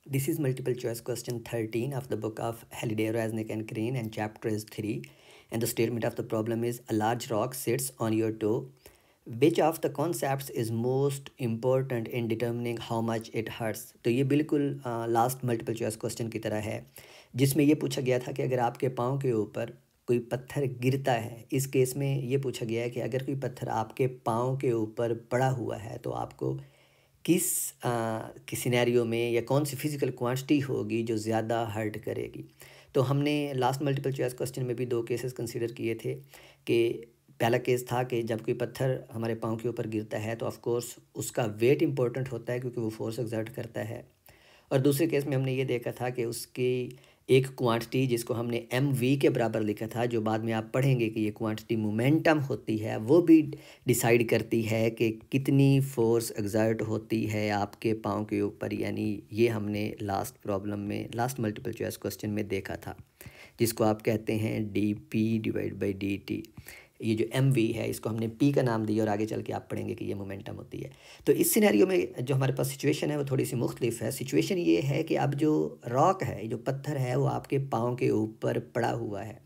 This is multiple choice question 13 of the book of Halliday, Raznick and Crane, and chapter is 3. And the statement of the problem is a large rock sits on your toe. Which of the concepts is most important in determining how much it hurts? तो ये बिल्कुल last multiple choice question की तरह है, जिसमें ये पूछा गया था कि अगर आपके पाँव के ऊपर कोई पत्थर गिरता है, इस केस में ये पूछा गया है कि अगर कोई पत्थर आपके पाँव के ऊपर पड़ा हुआ है तो आपको किस सिनेरियो में या कौन सी फिज़िकल क्वांटिटी होगी जो ज़्यादा हर्ट करेगी। तो हमने लास्ट मल्टीपल चॉइस क्वेश्चन में भी दो केसेस कंसीडर किए थे कि पहला केस था कि जब कोई पत्थर हमारे पाँव के ऊपर गिरता है तो ऑफ कोर्स उसका वेट इंपॉर्टेंट होता है क्योंकि वो फोर्स एक्सर्ट करता है, और दूसरे केस में हमने ये देखा था कि उसकी एक क्वांटिटी जिसको हमने एम वी के बराबर लिखा था, जो बाद में आप पढ़ेंगे कि ये क्वांटिटी मोमेंटम होती है, वो भी डिसाइड करती है कि कितनी फोर्स एक्सर्ट होती है आपके पाँव के ऊपर। यानी ये हमने लास्ट प्रॉब्लम में, लास्ट मल्टीपल चॉइस क्वेश्चन में देखा था, जिसको आप कहते हैं D P divide by D T. ये जो एम वी है इसको हमने पी का नाम दिया और आगे चल के आप पढ़ेंगे कि ये मोमेंटम होती है। तो इस सिनेरियो में जो हमारे पास सिचुएशन है वो थोड़ी सी मुख्तलिफ है। सिचुएशन ये है कि अब जो रॉक है, जो पत्थर है, वो आपके पाँव के ऊपर पड़ा हुआ है।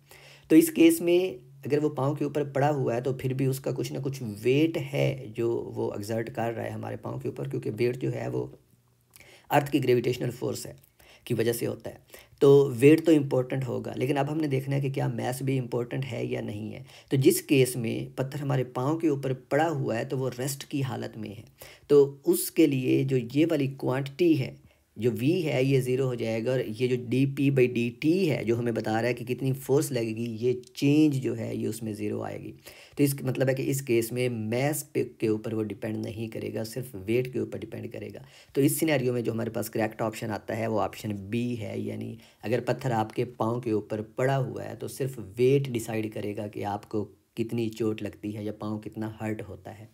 तो इस केस में अगर वो पाँव के ऊपर पड़ा हुआ है तो फिर भी उसका कुछ ना कुछ वेट है जो वो एक्सर्ट कर रहा है हमारे पाँव के ऊपर, क्योंकि वेट जो है वो अर्थ की ग्रेविटेशनल फोर्स है की वजह से होता है। तो वेट तो इम्पोर्टेंट होगा, लेकिन अब हमने देखना है कि क्या मैस भी इम्पोर्टेंट है या नहीं है। तो जिस केस में पत्थर हमारे पाँव के ऊपर पड़ा हुआ है तो वो रेस्ट की हालत में है, तो उसके लिए जो ये वाली क्वांटिटी है, जो v है, ये ज़ीरो हो जाएगा, और ये जो D P by D T है जो हमें बता रहा है कि कितनी फोर्स लगेगी, ये चेंज जो है ये उसमें ज़ीरो आएगी। तो इसका मतलब है कि इस केस में मैस पे के ऊपर वो डिपेंड नहीं करेगा, सिर्फ वेट के ऊपर डिपेंड करेगा। तो इस सिनेरियो में जो हमारे पास करेक्ट ऑप्शन आता है वो ऑप्शन बी है, यानी अगर पत्थर आपके पाँव के ऊपर पड़ा हुआ है तो सिर्फ वेट डिसाइड करेगा कि आपको कितनी चोट लगती है या पाँव कितना हर्ट होता है।